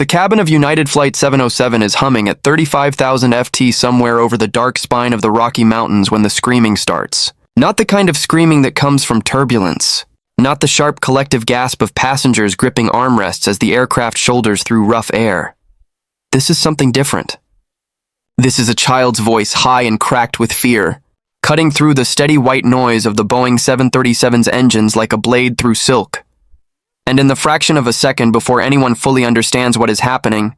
The cabin of United Flight 707 is humming at 35,000 FT somewhere over the dark spine of the Rocky Mountains when the screaming starts. Not the kind of screaming that comes from turbulence. Not the sharp collective gasp of passengers gripping armrests as the aircraft shoulders through rough air. This is something different. This is a child's voice, high and cracked with fear, cutting through the steady white noise of the Boeing 737's engines like a blade through silk. And in the fraction of a second before anyone fully understands what is happening,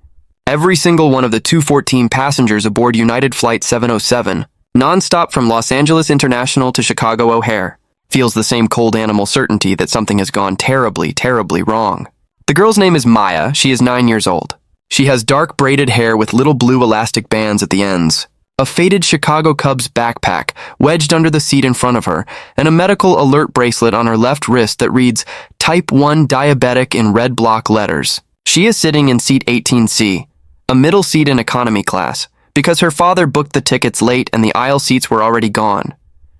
every single one of the 214 passengers aboard United Flight 707, non-stop from Los Angeles International to Chicago O'Hare, feels the same cold animal certainty that something has gone terribly, terribly wrong. The girl's name is Maya. She is 9 years old. She has dark braided hair with little blue elastic bands at the ends, a faded Chicago Cubs backpack wedged under the seat in front of her, and a medical alert bracelet on her left wrist that reads Type 1 Diabetic in red block letters. She is sitting in seat 18C, a middle seat in economy class, because her father booked the tickets late and the aisle seats were already gone.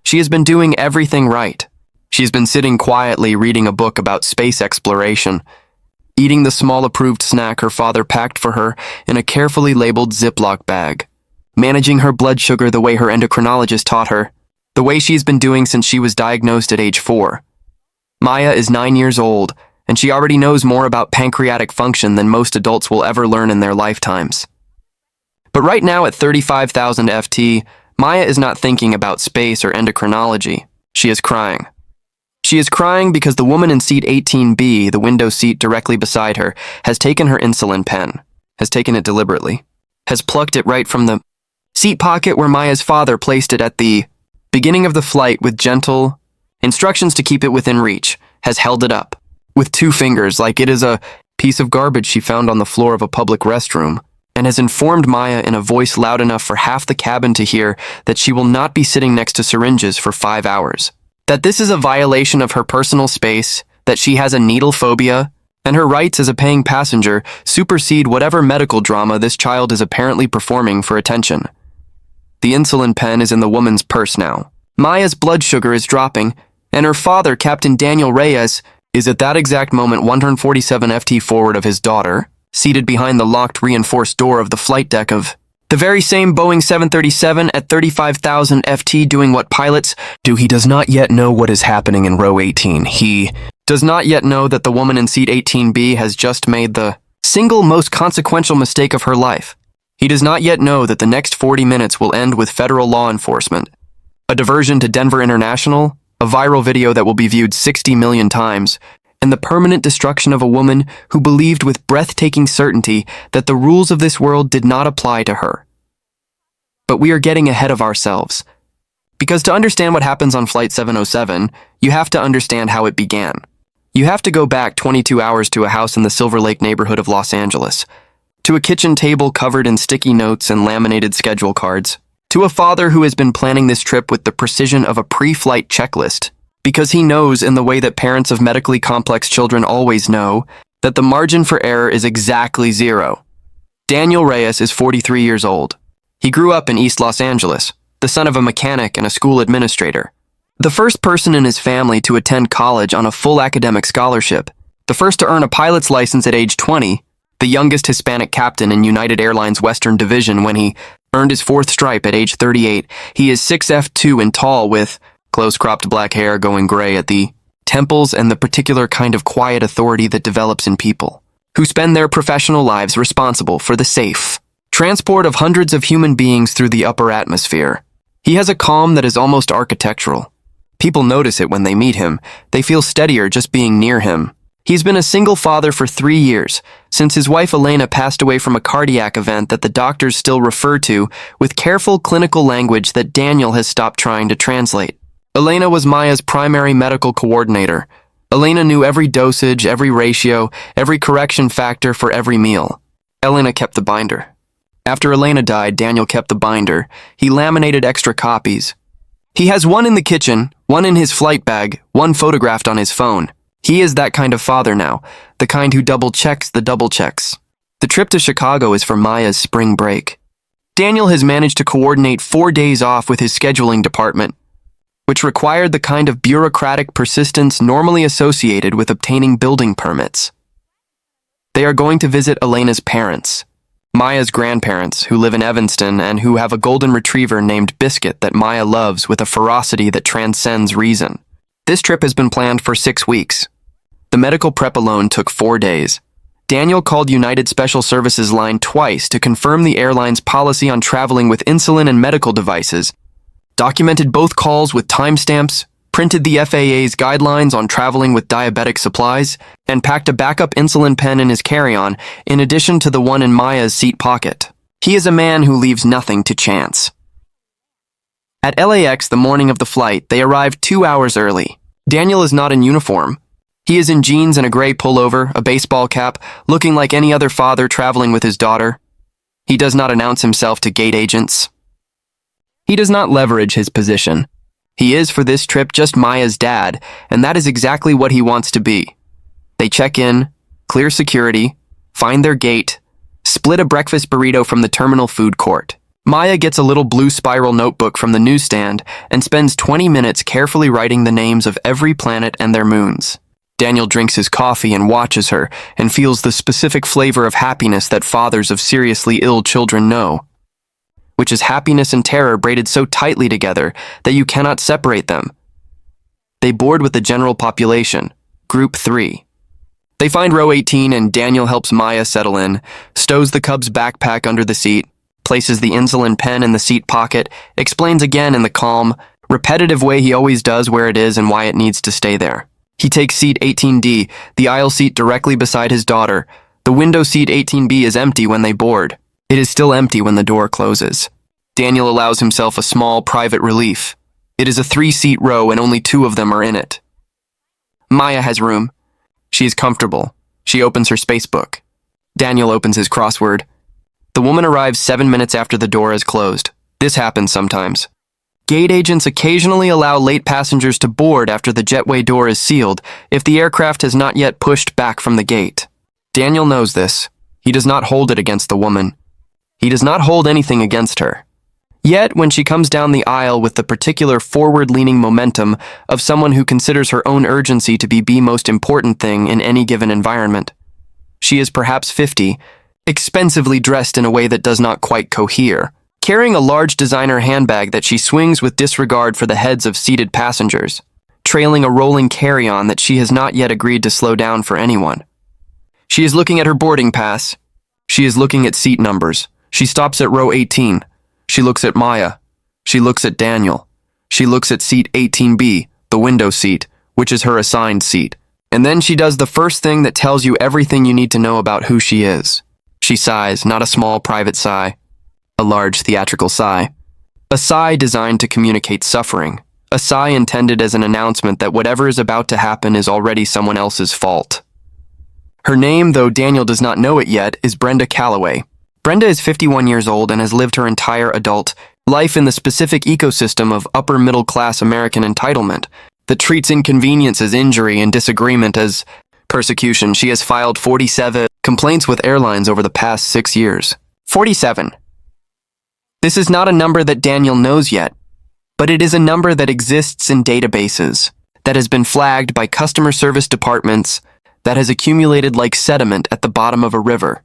She has been doing everything right. She's been sitting quietly reading a book about space exploration, eating the small approved snack her father packed for her in a carefully labeled Ziploc bag, managing her blood sugar the way her endocrinologist taught her, the way she's been doing since she was diagnosed at age 4. Maya is 9 years old, and she already knows more about pancreatic function than most adults will ever learn in their lifetimes. But right now at 35,000 FT, Maya is not thinking about space or endocrinology. She is crying. She is crying because the woman in seat 18B, the window seat directly beside her, has taken her insulin pen, has taken it deliberately, has plucked it right from the seat pocket where Maya's father placed it at the beginning of the flight with gentle instructions to keep it within reach, has held it up with 2 fingers like it is a piece of garbage she found on the floor of a public restroom, and has informed Maya in a voice loud enough for half the cabin to hear that she will not be sitting next to syringes for 5 hours, that this is a violation of her personal space, that she has a needle phobia, and her rights as a paying passenger supersede whatever medical drama this child is apparently performing for attention. The insulin pen is in the woman's purse now. Maya's blood sugar is dropping, and her father, Captain Daniel Reyes, is at that exact moment 147 FT forward of his daughter, seated behind the locked reinforced door of the flight deck of the very same Boeing 737 at 35,000 FT doing what pilots do. He does not yet know what is happening in row 18. He does not yet know that the woman in seat 18B has just made the single most consequential mistake of her life. He does not yet know that the next 40 minutes will end with federal law enforcement, a diversion to Denver International, a viral video that will be viewed 60 million times, and the permanent destruction of a woman who believed with breathtaking certainty that the rules of this world did not apply to her. But we are getting ahead of ourselves. Because to understand what happens on Flight 707, you have to understand how it began. You have to go back 22 hours to a house in the Silver Lake neighborhood of Los Angeles, to a kitchen table covered in sticky notes and laminated schedule cards, to a father who has been planning this trip with the precision of a pre-flight checklist, because he knows, in the way that parents of medically complex children always know, that the margin for error is exactly 0. Daniel Reyes is 43 years old. He grew up in East Los Angeles, the son of a mechanic and a school administrator. The first person in his family to attend college on a full academic scholarship, the first to earn a pilot's license at age 20, the youngest Hispanic captain in United Airlines Western Division when he earned his 4th stripe at age 38. He is 6'2" and tall with close-cropped black hair going gray at the temples and the particular kind of quiet authority that develops in people who spend their professional lives responsible for the safe transport of hundreds of human beings through the upper atmosphere. He has a calm that is almost architectural. People notice it when they meet him. They feel steadier just being near him. He's been a single father for 3 years, since his wife Elena passed away from a cardiac event that the doctors still refer to with careful clinical language that Daniel has stopped trying to translate. Elena was Maya's primary medical coordinator. Elena knew every dosage, every ratio, every correction factor for every meal. Elena kept the binder. After Elena died, Daniel kept the binder. He laminated extra copies. He has one in the kitchen, one in his flight bag, one photographed on his phone. He is that kind of father now, the kind who double-checks the double-checks. The trip to Chicago is for Maya's spring break. Daniel has managed to coordinate 4 days off with his scheduling department, which required the kind of bureaucratic persistence normally associated with obtaining building permits. They are going to visit Elena's parents, Maya's grandparents, who live in Evanston and who have a golden retriever named Biscuit that Maya loves with a ferocity that transcends reason. This trip has been planned for 6 weeks. The medical prep alone took 4 days. Daniel called United Special Services line twice to confirm the airline's policy on traveling with insulin and medical devices, documented both calls with timestamps, printed the FAA's guidelines on traveling with diabetic supplies, and packed a backup insulin pen in his carry-on in addition to the one in Maya's seat pocket. He is a man who leaves nothing to chance. At LAX the morning of the flight, they arrived 2 hours early. Daniel is not in uniform. He is in jeans and a gray pullover, a baseball cap, looking like any other father traveling with his daughter. He does not announce himself to gate agents. He does not leverage his position. He is, for this trip, just Maya's dad, and that is exactly what he wants to be. They check in, clear security, find their gate, split a breakfast burrito from the terminal food court. Maya gets a little blue spiral notebook from the newsstand and spends 20 minutes carefully writing the names of every planet and their moons. Daniel drinks his coffee and watches her and feels the specific flavor of happiness that fathers of seriously ill children know, which is happiness and terror braided so tightly together that you cannot separate them. They board with the general population, Group 3. They find row 18 and Daniel helps Maya settle in, stows the cub's backpack under the seat, places the insulin pen in the seat pocket, explains again in the calm, repetitive way he always does where it is and why it needs to stay there. He takes seat 18D, the aisle seat directly beside his daughter. The window seat 18B is empty when they board. It is still empty when the door closes. Daniel allows himself a small private relief. It is a 3-seat row and only 2 of them are in it. Maya has room. She is comfortable. She opens her spacebook. Daniel opens his crossword. The woman arrives 7 minutes after the door is closed. This happens sometimes. Gate agents occasionally allow late passengers to board after the jetway door is sealed if the aircraft has not yet pushed back from the gate. Daniel knows this. He does not hold it against the woman. He does not hold anything against her. Yet, when she comes down the aisle with the particular forward-leaning momentum of someone who considers her own urgency to be the most important thing in any given environment, she is perhaps 50, expensively dressed in a way that does not quite cohere, carrying a large designer handbag that she swings with disregard for the heads of seated passengers, trailing a rolling carry-on that she has not yet agreed to slow down for anyone. She is looking at her boarding pass. She is looking at seat numbers. She stops at row 18. She looks at Maya. She looks at Daniel. She looks at seat 18B, the window seat, which is her assigned seat. And then she does the first thing that tells you everything you need to know about who she is. She sighs, not a small private sigh. A large theatrical sigh. A sigh designed to communicate suffering. A sigh intended as an announcement that whatever is about to happen is already someone else's fault. Her name, though Daniel does not know it yet, is Brenda Callaway. Brenda is 51 years old and has lived her entire adult life in the specific ecosystem of upper-middle-class American entitlement that treats inconvenience as injury and disagreement as persecution. She has filed 47 complaints with airlines over the past 6 years. 47. This is not a number that Daniel knows yet, but it is a number that exists in databases, that has been flagged by customer service departments, that has accumulated like sediment at the bottom of a river.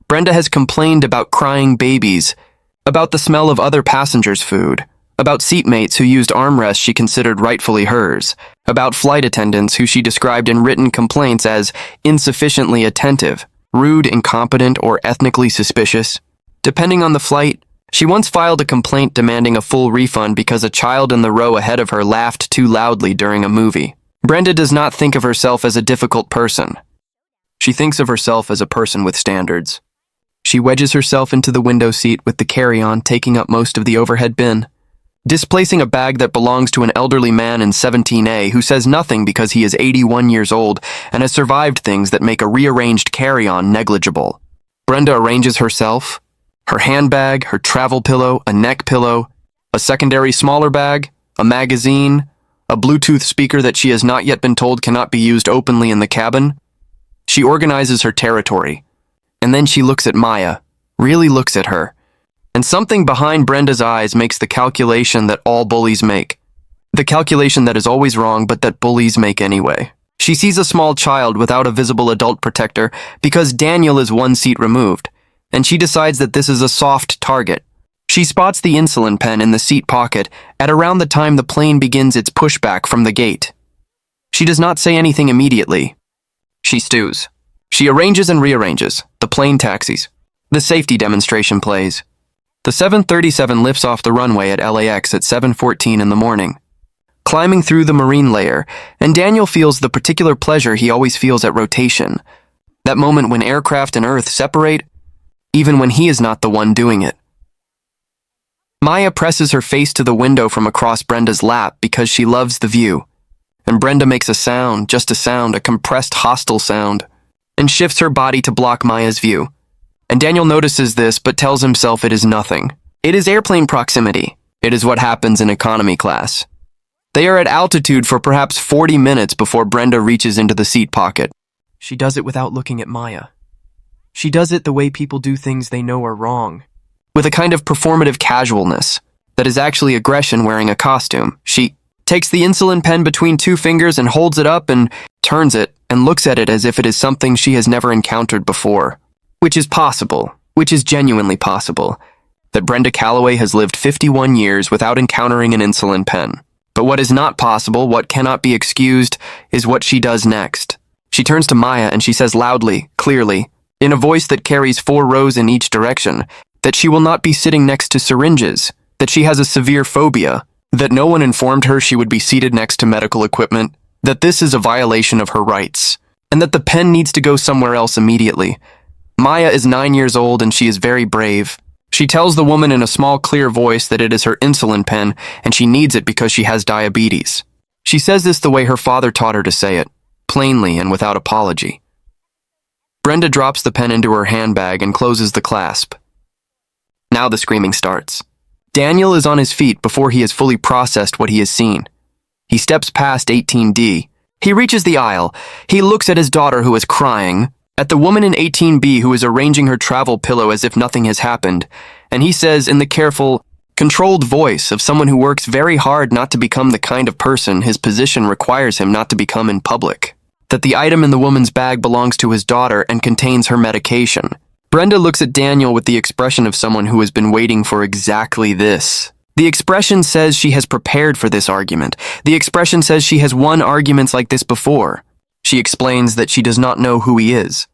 Brenda has complained about crying babies, about the smell of other passengers' food, about seatmates who used armrests she considered rightfully hers, about flight attendants who she described in written complaints as insufficiently attentive, rude, incompetent, or ethnically suspicious. Depending on the flight, she once filed a complaint demanding a full refund because a child in the row ahead of her laughed too loudly during a movie. Brenda does not think of herself as a difficult person. She thinks of herself as a person with standards. She wedges herself into the window seat with the carry-on taking up most of the overhead bin, displacing a bag that belongs to an elderly man in 17A who says nothing because he is 81 years old and has survived things that make a rearranged carry-on negligible. Brenda arranges herself, her handbag, her travel pillow, a neck pillow, a secondary smaller bag, a magazine, a Bluetooth speaker that she has not yet been told cannot be used openly in the cabin. She organizes her territory. And then she looks at Maya, really looks at her, and something behind Brenda's eyes makes the calculation that all bullies make. The calculation that is always wrong, but that bullies make anyway. She sees a small child without a visible adult protector because Daniel is one seat removed, and she decides that this is a soft target. She spots the insulin pen in the seat pocket at around the time the plane begins its pushback from the gate. She does not say anything immediately. She stews. She arranges and rearranges. The plane taxis. The safety demonstration plays. The 737 lifts off the runway at LAX at 7:14 in the morning, climbing through the marine layer, and Daniel feels the particular pleasure he always feels at rotation, that moment when aircraft and Earth separate, even when he is not the one doing it. Maya presses her face to the window from across Brenda's lap because she loves the view, and Brenda makes a sound, just a sound, a compressed, hostile sound, and shifts her body to block Maya's view. And Daniel notices this but tells himself it is nothing. It is airplane proximity. It is what happens in economy class. They are at altitude for perhaps 40 minutes before Brenda reaches into the seat pocket. She does it without looking at Maya. She does it the way people do things they know are wrong, with a kind of performative casualness that is actually aggression wearing a costume. She takes the insulin pen between two fingers and holds it up and turns it and looks at it as if it is something she has never encountered before. Which is possible, which is genuinely possible, that Brenda Callaway has lived 51 years without encountering an insulin pen. But what is not possible, what cannot be excused, is what she does next. She turns to Maya and she says loudly, clearly, in a voice that carries 4 rows in each direction, that she will not be sitting next to syringes, that she has a severe phobia, that no one informed her she would be seated next to medical equipment, that this is a violation of her rights, and that the pen needs to go somewhere else immediately. Maya is 9 years old and she is very brave. She tells the woman in a small, clear voice that it is her insulin pen and she needs it because she has diabetes. She says this the way her father taught her to say it, plainly and without apology. Brenda drops the pen into her handbag and closes the clasp. Now the screaming starts. Daniel is on his feet before he has fully processed what he has seen. He steps past 18D. He reaches the aisle. He looks at his daughter who is crying, at the woman in 18B who is arranging her travel pillow as if nothing has happened, and he says in the careful, controlled voice of someone who works very hard not to become the kind of person his position requires him not to become in public, that the item in the woman's bag belongs to his daughter and contains her medication. Brenda looks at Daniel with the expression of someone who has been waiting for exactly this. The expression says she has prepared for this argument. The expression says she has won arguments like this before. She explains that she does not know who he is,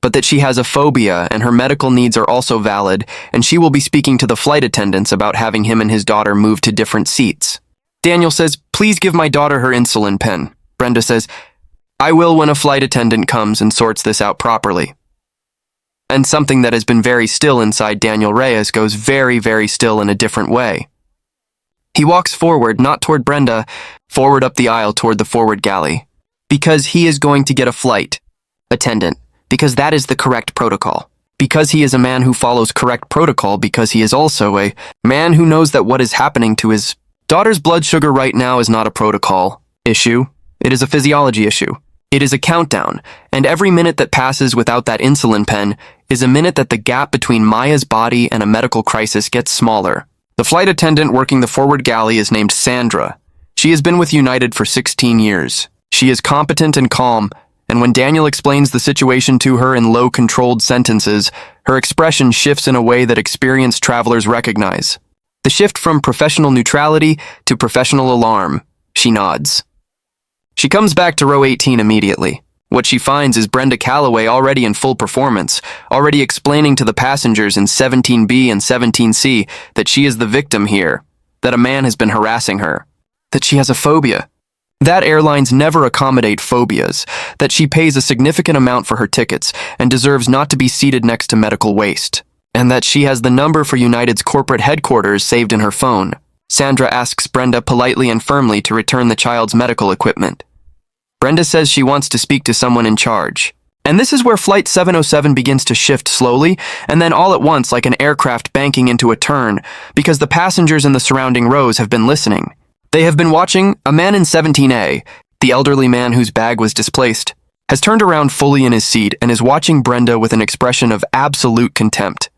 but that she has a phobia and her medical needs are also valid, and she will be speaking to the flight attendants about having him and his daughter move to different seats. Daniel says, "Please give my daughter her insulin pen." Brenda says, "I will when a flight attendant comes and sorts this out properly." And something that has been very still inside Daniel Reyes goes very, very still in a different way. He walks forward, not toward Brenda, forward up the aisle toward the forward galley. Because he is going to get a flight attendant, because that is the correct protocol. Because he is a man who follows correct protocol, because he is also a man who knows that what is happening to his daughter's blood sugar right now is not a protocol issue. It is a physiology issue. It is a countdown, and every minute that passes without that insulin pen is a minute that the gap between Maya's body and a medical crisis gets smaller. The flight attendant working the forward galley is named Sandra. She has been with United for 16 years. She is competent and calm, and when Daniel explains the situation to her in low, controlled sentences, her expression shifts in a way that experienced travelers recognize. The shift from professional neutrality to professional alarm. She nods. She comes back to row 18 immediately. What she finds is Brenda Callaway already in full performance, already explaining to the passengers in 17B and 17C that she is the victim here, that a man has been harassing her, that she has a phobia, that airlines never accommodate phobias, that she pays a significant amount for her tickets and deserves not to be seated next to medical waste, and that she has the number for United's corporate headquarters saved in her phone. Sandra asks Brenda politely and firmly to return the child's medical equipment. Brenda says she wants to speak to someone in charge. And this is where Flight 707 begins to shift slowly, and then all at once like an aircraft banking into a turn, because the passengers in the surrounding rows have been listening. They have been watching. A man in 17A, the elderly man whose bag was displaced, has turned around fully in his seat and is watching Brenda with an expression of absolute contempt.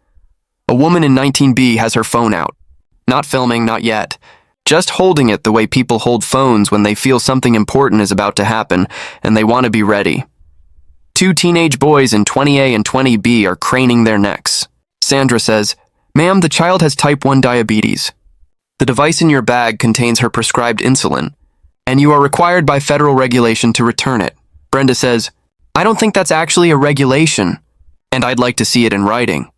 A woman in 19B has her phone out. Not filming, not yet. Just holding it the way people hold phones when they feel something important is about to happen and they want to be ready. Two teenage boys in 20A and 20B are craning their necks. Sandra says, "Ma'am, the child has type 1 diabetes. The device in your bag contains her prescribed insulin, and you are required by federal regulation to return it." Brenda says, "I don't think that's actually a regulation, and I'd like to see it in writing."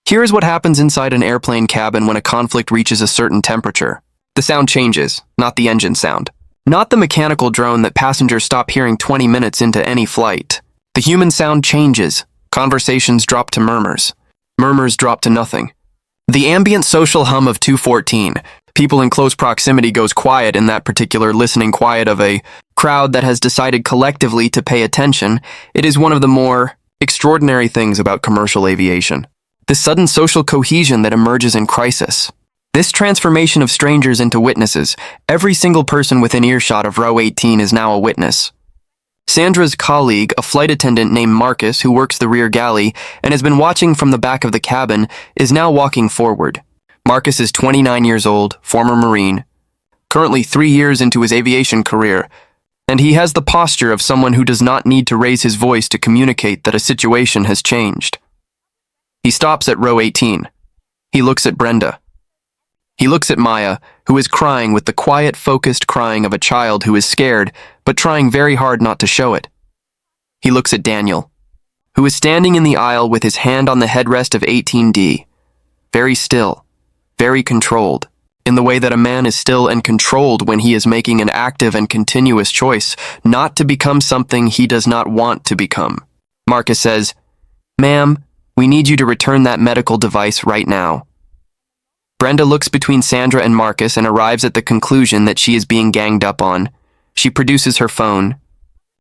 Here is what happens inside an airplane cabin when a conflict reaches a certain temperature. The sound changes, not the engine sound. Not the mechanical drone that passengers stop hearing 20 minutes into any flight. The human sound changes. Conversations drop to murmurs. Murmurs drop to nothing. The ambient social hum of 214. People in close proximity goes quiet in that particular listening quiet of a crowd that has decided collectively to pay attention. It is one of the more extraordinary things about commercial aviation. The sudden social cohesion that emerges in crisis. This transformation of strangers into witnesses. Every single person within earshot of row 18 is now a witness. Sandra's colleague, a flight attendant named Marcus, who works the rear galley and has been watching from the back of the cabin, is now walking forward. Marcus is 29 years old, former Marine, currently 3 years into his aviation career, and he has the posture of someone who does not need to raise his voice to communicate that a situation has changed. He stops at row 18. He looks at Brenda. He looks at Maya, who is crying with the quiet, focused crying of a child who is scared, but trying very hard not to show it. He looks at Daniel, who is standing in the aisle with his hand on the headrest of 18D, very still, very controlled, in the way that a man is still and controlled when he is making an active and continuous choice not to become something he does not want to become. Marcus says, "Ma'am, we need you to return that medical device right now." Brenda looks between Sandra and Marcus and arrives at the conclusion that she is being ganged up on. She produces her phone.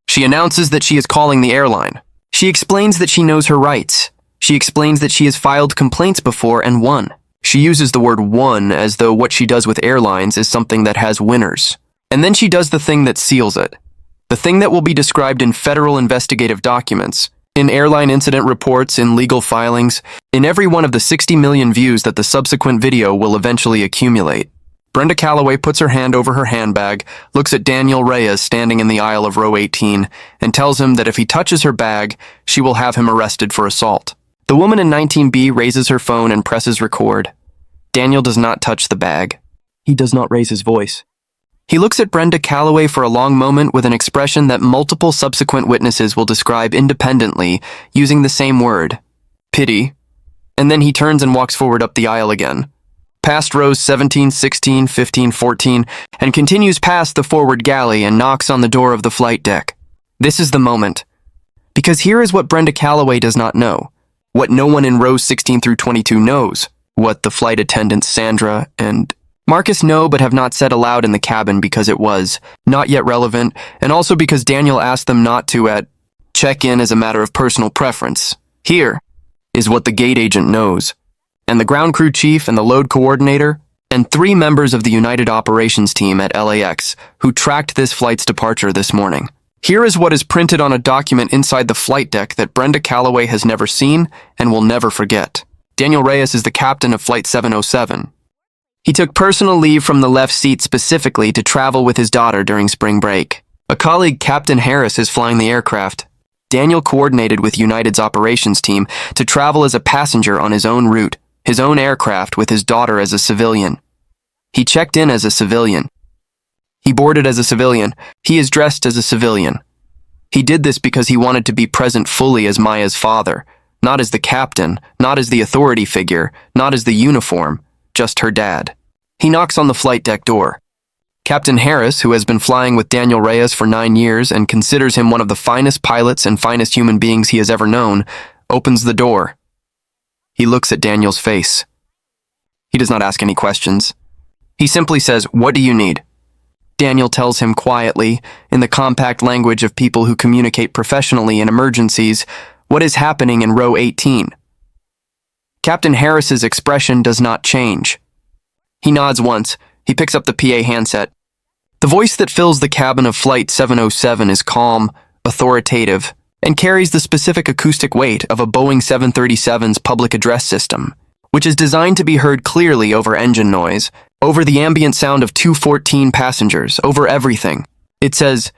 She announces that she is calling the airline. She explains that she knows her rights. She explains that she has filed complaints before and won. She uses the word won as though what she does with airlines is something that has winners. And then she does the thing that seals it. The thing that will be described in federal investigative documents, in airline incident reports, in legal filings, in every one of the 60 million views that the subsequent video will eventually accumulate. Brenda Callaway puts her hand over her handbag, looks at Daniel Reyes standing in the aisle of row 18, and tells him that if he touches her bag, she will have him arrested for assault. The woman in 19B raises her phone and presses record. Daniel does not touch the bag. He does not raise his voice. He looks at Brenda Callaway for a long moment with an expression that multiple subsequent witnesses will describe independently using the same word, pity, and then he turns and walks forward up the aisle again, past rows 17, 16, 15, 14, and continues past the forward galley and knocks on the door of the flight deck. This is the moment. Because here is what Brenda Callaway does not know, what no one in rows 16 through 22 knows, what the flight attendants Sandra and Marcus know but have not said aloud in the cabin because it was not yet relevant, and also because Daniel asked them not to check in as a matter of personal preference. Here is what the gate agent knows, and the ground crew chief and the load coordinator, and 3 members of the United Operations team at LAX who tracked this flight's departure this morning. Here is what is printed on a document inside the flight deck that Brenda Callaway has never seen and will never forget. Daniel Reyes is the captain of Flight 707. He took personal leave from the left seat specifically to travel with his daughter during spring break. A colleague, Captain Harris, is flying the aircraft. Daniel coordinated with United's operations team to travel as a passenger on his own route, his own aircraft with his daughter as a civilian. He checked in as a civilian. He boarded as a civilian. He is dressed as a civilian. He did this because he wanted to be present fully as Maya's father, not as the captain, not as the authority figure, not as the uniform, just her dad. He knocks on the flight deck door. Captain Harris, who has been flying with Daniel Reyes for 9 years and considers him one of the finest pilots and finest human beings he has ever known, opens the door. He looks at Daniel's face. He does not ask any questions. He simply says, "What do you need?" Daniel tells him quietly, in the compact language of people who communicate professionally in emergencies, what is happening in row 18. Captain Harris's expression does not change. He nods once. He picks up the PA handset. The voice that fills the cabin of Flight 707 is calm, authoritative, and carries the specific acoustic weight of a Boeing 737's public address system, which is designed to be heard clearly over engine noise, over the ambient sound of 214 passengers, over everything. It says,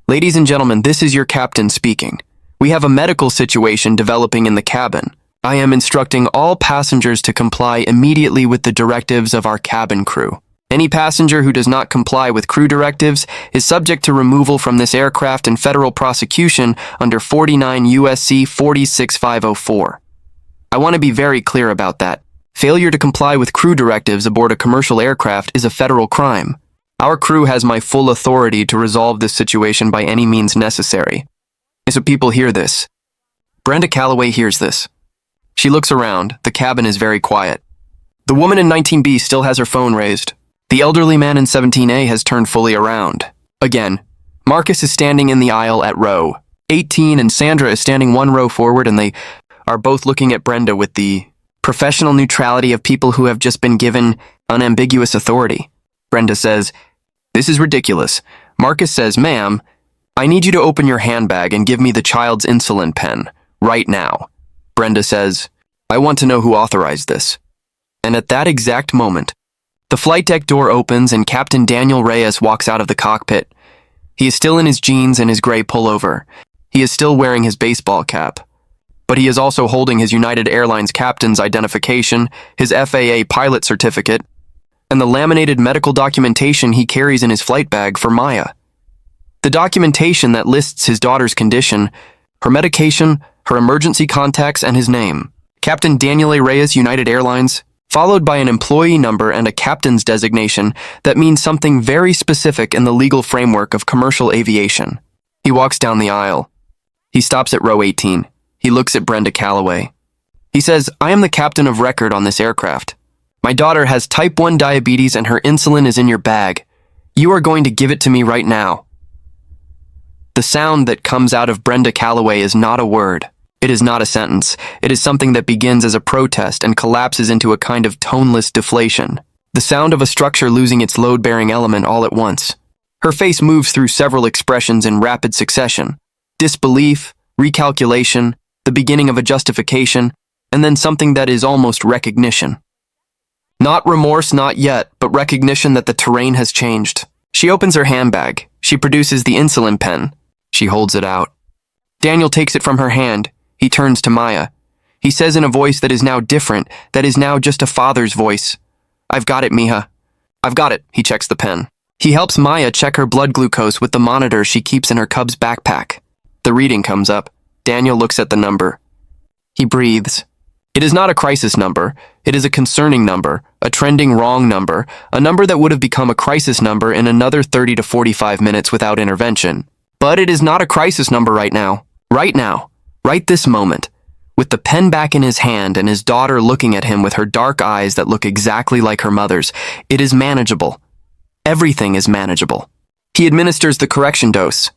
"Ladies and gentlemen, this is your captain speaking. We have a medical situation developing in the cabin. I am instructing all passengers to comply immediately with the directives of our cabin crew. Any passenger who does not comply with crew directives is subject to removal from this aircraft and federal prosecution under 49 U.S.C. 46504. I want to be very clear about that. Failure to comply with crew directives aboard a commercial aircraft is a federal crime. Our crew has my full authority to resolve this situation by any means necessary." So people hear this. Brenda Callaway hears this. She looks around. The cabin is very quiet. The woman in 19B still has her phone raised. The elderly man in 17A has turned fully around. Again, Marcus is standing in the aisle at row 18 and Sandra is standing one row forward, and they are both looking at Brenda with the professional neutrality of people who have just been given unambiguous authority. Brenda says, "This is ridiculous." Marcus says, "Ma'am, I need you to open your handbag and give me the child's insulin pen, right now." Brenda says, "I want to know who authorized this." And at that exact moment, the flight deck door opens and Captain Daniel Reyes walks out of the cockpit. He is still in his jeans and his gray pullover. He is still wearing his baseball cap. But he is also holding his United Airlines captain's identification, his FAA pilot certificate, and the laminated medical documentation he carries in his flight bag for Maya. The documentation that lists his daughter's condition, her medication, her emergency contacts, and his name. Captain Daniel A. Reyes, United Airlines, followed by an employee number and a captain's designation that means something very specific in the legal framework of commercial aviation. He walks down the aisle. He stops at row 18. He looks at Brenda Callaway. He says, "I am the captain of record on this aircraft. My daughter has type 1 diabetes and her insulin is in your bag. You are going to give it to me right now." The sound that comes out of Brenda Callaway is not a word. It is not a sentence. It is something that begins as a protest and collapses into a kind of toneless deflation. The sound of a structure losing its load-bearing element all at once. Her face moves through several expressions in rapid succession. Disbelief, recalculation, the beginning of a justification, and then something that is almost recognition. Not remorse, not yet, but recognition that the terrain has changed. She opens her handbag. She produces the insulin pen. She holds it out. Daniel takes it from her hand. He turns to Maya. He says in a voice that is now different, that is now just a father's voice, "I've got it, Mija. I've got it." He checks the pen. He helps Maya check her blood glucose with the monitor she keeps in her cub's backpack. The reading comes up. Daniel looks at the number. He breathes. It is not a crisis number. It is a concerning number, a trending wrong number, a number that would have become a crisis number in another 30 to 45 minutes without intervention. But it is not a crisis number right now. Right now. Right this moment. With the pen back in his hand and his daughter looking at him with her dark eyes that look exactly like her mother's, it is manageable. Everything is manageable. He administers the correction dose.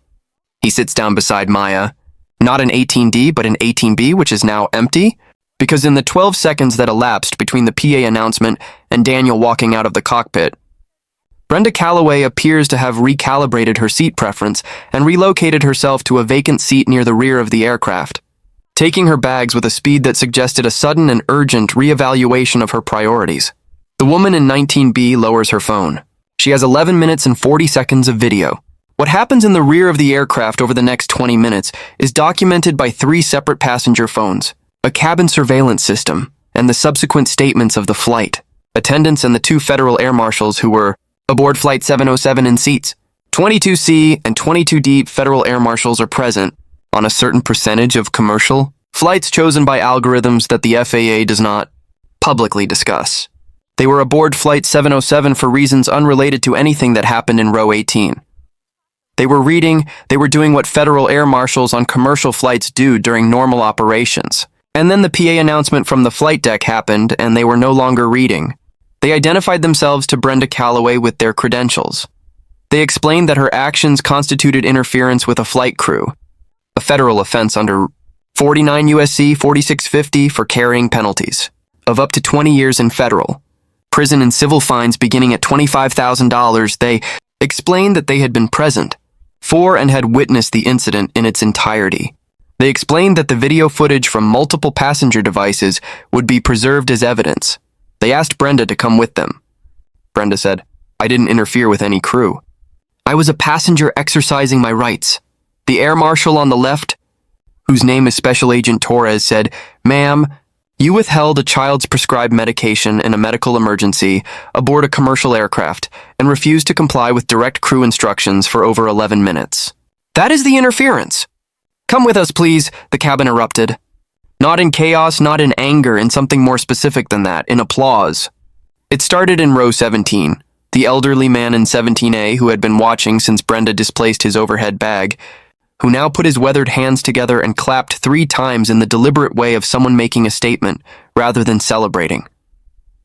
He sits down beside Maya. Not an 18D, but an 18B, which is now empty, because in the 12 seconds that elapsed between the PA announcement and Daniel walking out of the cockpit, Brenda Callaway appears to have recalibrated her seat preference and relocated herself to a vacant seat near the rear of the aircraft, taking her bags with a speed that suggested a sudden and urgent reevaluation of her priorities. The woman in 19B lowers her phone. She has 11 minutes and 40 seconds of video. What happens in the rear of the aircraft over the next 20 minutes is documented by 3 separate passenger phones, a cabin surveillance system, and the subsequent statements of the flight, attendants and the 2 federal air marshals who were aboard Flight 707 in seats. 22C and 22D federal air marshals are present on a certain percentage of commercial flights chosen by algorithms that the FAA does not publicly discuss. They were aboard Flight 707 for reasons unrelated to anything that happened in row 18. They were doing what federal air marshals on commercial flights do during normal operations. And then the PA announcement from the flight deck happened and they were no longer reading. They identified themselves to Brenda Callaway with their credentials. They explained that her actions constituted interference with a flight crew, a federal offense under 49 U.S.C. 4650 for carrying penalties of up to 20 years in federal, prison and civil fines beginning at $25,000. They explained that they had been present for and had witnessed the incident in its entirety. They explained that the video footage from multiple passenger devices would be preserved as evidence. They asked Brenda to come with them. Brenda said. "I didn't interfere with any crew. I was a passenger exercising my rights." The air marshal on the left, whose name is Special Agent Torres, said, "Ma'am, you withheld a child's prescribed medication in a medical emergency aboard a commercial aircraft and refused to comply with direct crew instructions for over 11 minutes. That is the interference." "Come with us, please," the cabin erupted. Not in chaos, not in anger, in something more specific than that, in applause. It started in row 17. The elderly man in 17A, who had been watching since Brenda displaced his overhead bag, who now put his weathered hands together and clapped 3 times in the deliberate way of someone making a statement, rather than celebrating.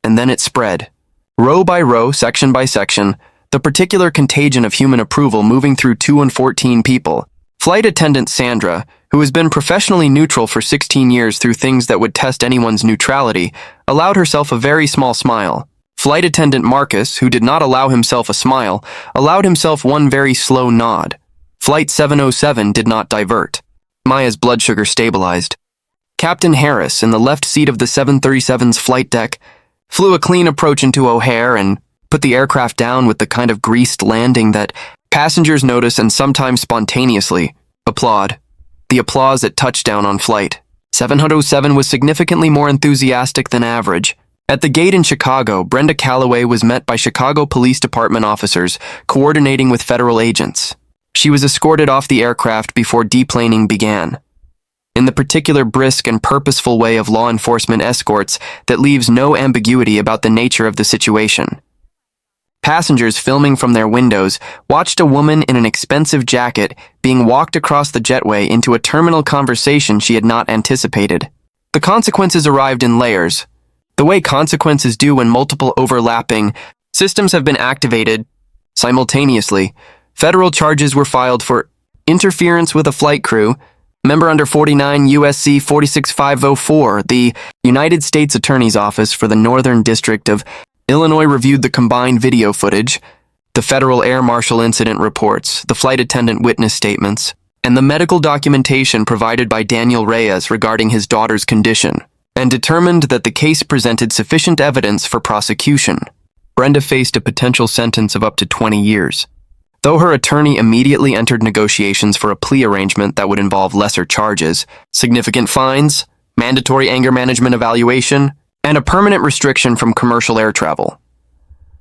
And then it spread. Row by row, section by section, the particular contagion of human approval moving through 2 and 14 people. Flight attendant Sandra, who has been professionally neutral for 16 years through things that would test anyone's neutrality, allowed herself a very small smile. Flight attendant Marcus, who did not allow himself a smile, allowed himself one very slow nod. Flight 707 did not divert. Maya's blood sugar stabilized. Captain Harris, in the left seat of the 737's flight deck, flew a clean approach into O'Hare and put the aircraft down with the kind of greased landing that passengers notice and sometimes spontaneously applaud. The applause at touchdown on flight 707 was significantly more enthusiastic than average. At the gate in Chicago, Brenda Callaway was met by Chicago Police Department officers coordinating with federal agents. She was escorted off the aircraft before deplaning began. In the particular brisk and purposeful way of law enforcement escorts that leaves no ambiguity about the nature of the situation. Passengers filming from their windows watched a woman in an expensive jacket being walked across the jetway into a terminal conversation she had not anticipated. The consequences arrived in layers. The way consequences do when multiple overlapping systems have been activated simultaneously. Federal charges were filed for interference with a flight crew, member under 49 U.S.C. 46504. The United States Attorney's Office for the Northern District of Illinois reviewed the combined video footage, the federal air marshal incident reports, the flight attendant witness statements, and the medical documentation provided by Daniel Reyes regarding his daughter's condition, and determined that the case presented sufficient evidence for prosecution. Brenda faced a potential sentence of up to 20 years. Though her attorney immediately entered negotiations for a plea arrangement that would involve lesser charges, significant fines, mandatory anger management evaluation, and a permanent restriction from commercial air travel.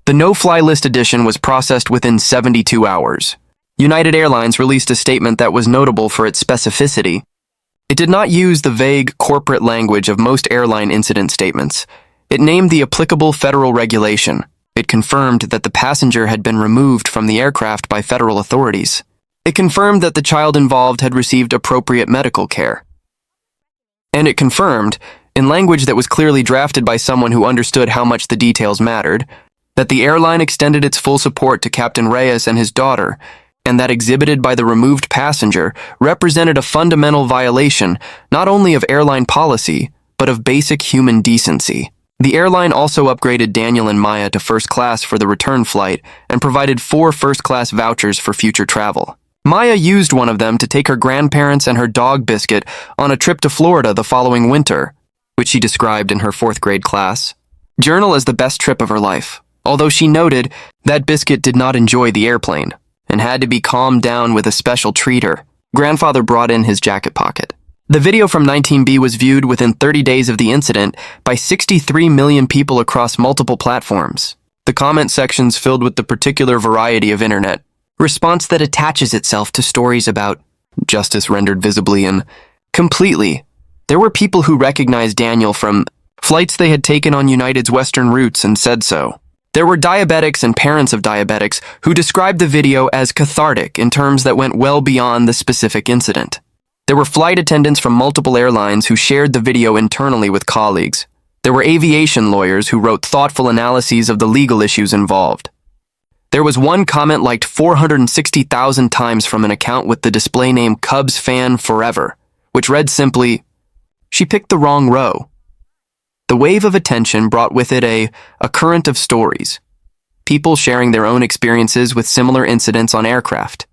The no-fly list edition was processed within 72 hours. United Airlines released a statement that was notable for its specificity. It did not use the vague corporate language of most airline incident statements. It named the applicable federal regulation. It confirmed that the passenger had been removed from the aircraft by federal authorities. It confirmed that the child involved had received appropriate medical care. And it confirmed, in language that was clearly drafted by someone who understood how much the details mattered, that the airline extended its full support to Captain Reyes and his daughter, and that exhibited by the removed passenger represented a fundamental violation not only of airline policy, but of basic human decency. The airline also upgraded Daniel and Maya to first class for the return flight and provided 4 first-class vouchers for future travel. Maya used one of them to take her grandparents and her dog Biscuit on a trip to Florida the following winter, which she described in her 4th grade class journal as the best trip of her life, although she noted that Biscuit did not enjoy the airplane and had to be calmed down with a special treater. Grandfather brought in his jacket pocket. The video from 19B was viewed within 30 days of the incident by 63 million people across multiple platforms. The comment sections filled with the particular variety of internet response that attaches itself to stories about justice rendered visibly and completely. There were people who recognized Daniel from flights they had taken on United's Western routes and said so. There were diabetics and parents of diabetics who described the video as cathartic in terms that went well beyond the specific incident. There were flight attendants from multiple airlines who shared the video internally with colleagues. There were aviation lawyers who wrote thoughtful analyses of the legal issues involved. There was one comment liked 460,000 times from an account with the display name Cubs Fan Forever, which read simply, "She picked the wrong row." The wave of attention brought with it a current of stories, people sharing their own experiences with similar incidents on aircraft.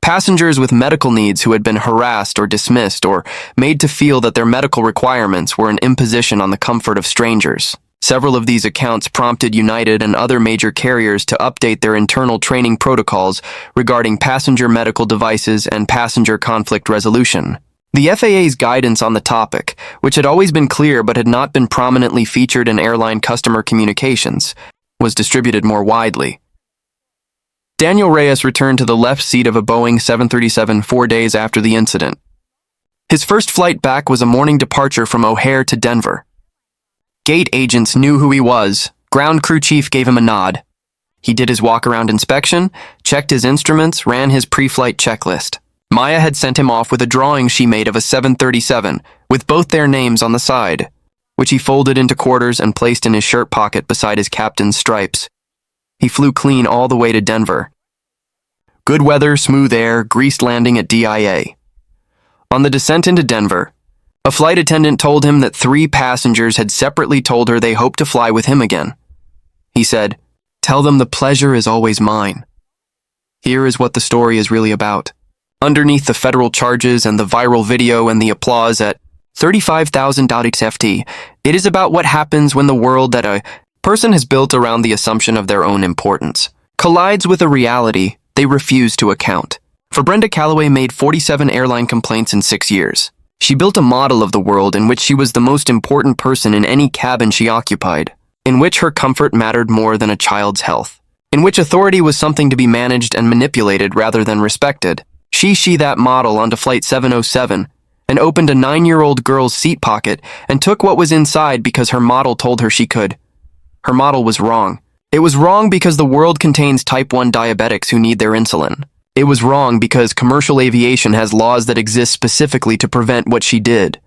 Passengers with medical needs who had been harassed or dismissed or made to feel that their medical requirements were an imposition on the comfort of strangers. Several of these accounts prompted United and other major carriers to update their internal training protocols regarding passenger medical devices and passenger conflict resolution. The FAA's guidance on the topic, which had always been clear but had not been prominently featured in airline customer communications, was distributed more widely. Daniel Reyes returned to the left seat of a Boeing 737 4 days after the incident. His first flight back was a morning departure from O'Hare to Denver. Gate agents knew who he was. Ground crew chief gave him a nod. He did his walk-around inspection, checked his instruments, ran his pre-flight checklist. Maya had sent him off with a drawing she made of a 737 with both their names on the side, which he folded into quarters and placed in his shirt pocket beside his captain's stripes. He flew clean all the way to Denver. Good weather, smooth air, greased landing at DIA. On the descent into Denver, a flight attendant told him that 3 passengers had separately told her they hoped to fly with him again. He said, "Tell them the pleasure is always mine." Here is what the story is really about. Underneath the federal charges and the viral video and the applause at 35,000 FT, it is about what happens when the world that a person has built around the assumption of their own importance collides with a reality they refuse to account. For Brenda Callaway made 47 airline complaints in 6 years. She built a model of the world in which she was the most important person in any cabin she occupied, in which her comfort mattered more than a child's health, in which authority was something to be managed and manipulated rather than respected. She that model onto Flight 707 and opened a 9-year-old girl's seat pocket and took what was inside because her model told her she could. Her model was wrong. It was wrong because the world contains type 1 diabetics who need their insulin. It was wrong because commercial aviation has laws that exist specifically to prevent what she did.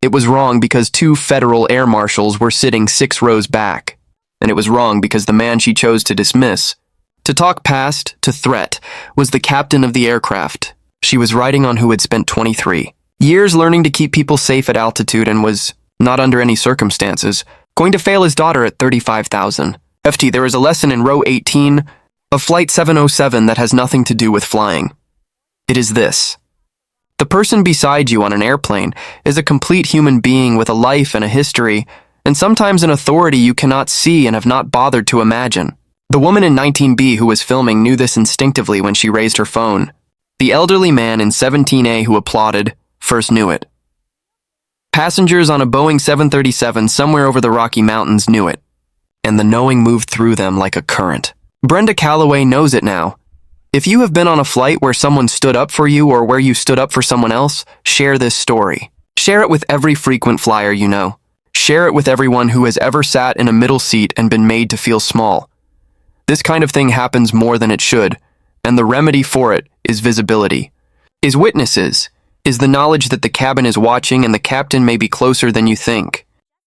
It was wrong because 2 federal air marshals were sitting 6 rows back. And it was wrong because the man she chose to dismiss, to talk past, to threat, was the captain of the aircraft she was riding on, who had spent 23 years learning to keep people safe at altitude and was, not under any circumstances, going to fail his daughter at 35,000 FT. There is a lesson in row 18 of Flight 707 that has nothing to do with flying. It is this. The person beside you on an airplane is a complete human being with a life and a history, and sometimes an authority you cannot see and have not bothered to imagine. The woman in 19B who was filming knew this instinctively when she raised her phone. The elderly man in 17A who applauded first knew it. Passengers on a Boeing 737 somewhere over the Rocky Mountains knew it, and the knowing moved through them like a current. Brenda Callaway knows it now. If you have been on a flight where someone stood up for you or where you stood up for someone else, share this story. Share it with every frequent flyer you know. Share it with everyone who has ever sat in a middle seat and been made to feel small. This kind of thing happens more than it should, and the remedy for it is visibility, is witnesses, is the knowledge that the cabin is watching and the captain may be closer than you think.